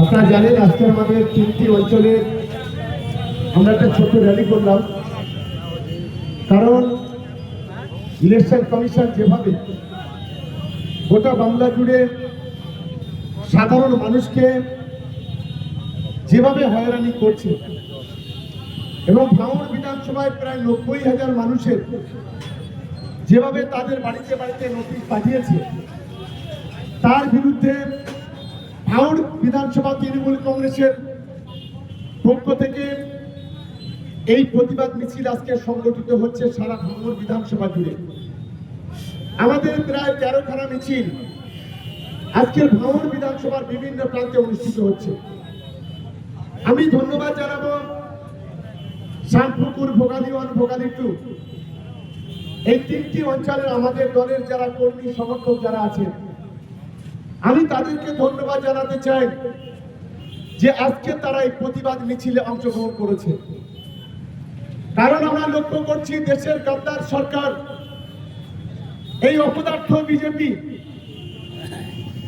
আপনারা জানেন আজকে আমাদের 3টি অঞ্চলে আমরা একটা ছোট্ট র্যালি করলাম, কারণ ইলেকশন কমিশন যেভাবে গোটা বাংলা জুড়ে সাধারণ মানুষকে যেভাবে হয়রানি করছে এবং ভাঙড় বিধানসভায় প্রায় 90,000 মানুষের যেভাবে তাদের বাড়িতে বাড়িতে নোটিশ পাঠিয়েছে, তার বিরুদ্ধে ভাঙড় বিধানসভা তৃণমূল কংগ্রেসের পক্ষ থেকে এই প্রতিবাদ মিছিল আজকে সংগঠিত হচ্ছে সারা ভাঙড় বিধানসভা জুড়ে। আমাদের প্রায় 13খানা মিছিল আজকের ভাঙড় বিধানসভার বিভিন্ন প্রান্তে অনুষ্ঠিত হচ্ছে। আমি ধন্যবাদ জানাবো শান্তপুকুর, ভোগালী 1, ভোগালী 2 এই 3টি অঞ্চলের আমাদের দলের যারা কর্মী সমর্থক যারা আছে, আমি তাদেরকে ধন্যবাদ জানাতে চাই যে আজকে তারা এই প্রতিবাদ মিছিলে অংশগ্রহণ করেছে। কারণ আমরা লক্ষ্য করছি দেশের গদ্দার সরকার, এই অপদার্থ বিজেপি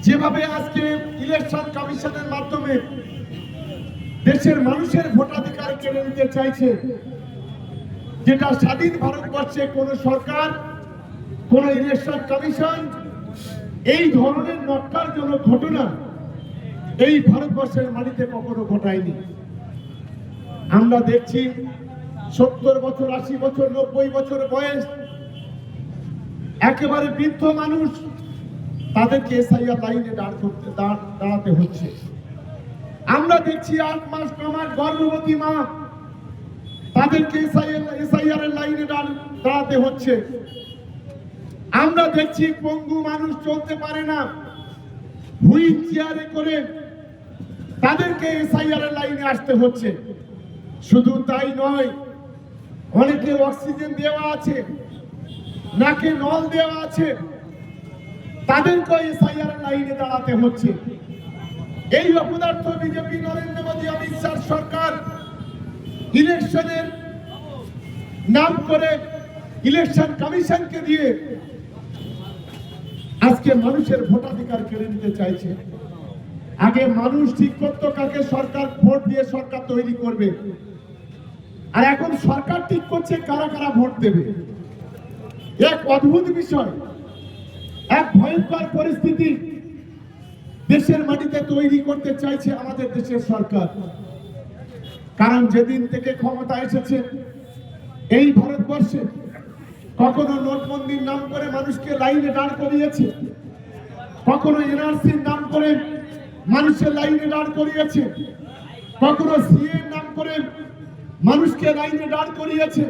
যেভাবে আজকে ইলেকশন কমিশনের মাধ্যমে দেশের মানুষের ভোটাধিকার কেড়ে নিতে চাইছে, যেটা স্বাধীন ভারতবর্ষে কোন সরকার, কোন ইলেকশন কমিশন এই ধরনের ন্যক্কারজনক ঘটনা এই ভারতবর্ষের মাটিতে কখনো ঘটায়নি। আমরা দেখছি 70 বছর, 80 বছর, 90 বছর বয়স একেবারে বৃদ্ধ মানুষ, তাদেরকে এসআইআর লাইনে দাঁড়াতে হচ্ছে। আমরা দেখছি 8 মাস 9 মাস গর্ভবতী মা, তাদেরকে এসআইআর লাইনে দাঁড়াতে হচ্ছে। আমরা দেখছি পঙ্গু মানুষ চলতে পারে না, হুইল চেয়ারে করে তাদেরকে এসআইআর লাইনে আসতে হচ্ছে। শুধু তাই নয়, অনেকের অক্সিজেন দেওয়া আছে, নাকে নল দেওয়া আছে, তাদেরকে এসআইআর লাইনে দাঁড়াতে হচ্ছে। এই অপদার্থ বিজেপি, নরেন্দ্র মোদী, অমিত শাহ সরকার ইলেকশনের নাম করে ইলেকশন কমিশনকে দিয়ে আজকে মানুষের ভোটাধিকার কেড়ে নিতে চাইছে। আগে মানুষ ঠিক করতো কাকে সরকার ভোট দিয়ে সরকার তৈরি করবে, আর এখন সরকার ঠিক করছে কারা কারা ভোট দেবে। এক অদ্ভুত বিষয়, এক ভয়ঙ্কর পরিস্থিতি দেশের মাটিতে তৈরি করতে চাইছে আমাদের দেশের সরকার। কারণ যেদিন থেকে ক্ষমতা এসেছে এই ভারতবর্ষে, কখনো নোটবন্দির নাম করে মানুষকে লাইনে দাঁড় করিয়েছে, কখনো এনআরসির নাম করে মানুষের লাইনে দাঁড় করিয়েছে, কখনো সিএর নাম করে মানুষকে লাইনে দাঁড় করিয়েছে,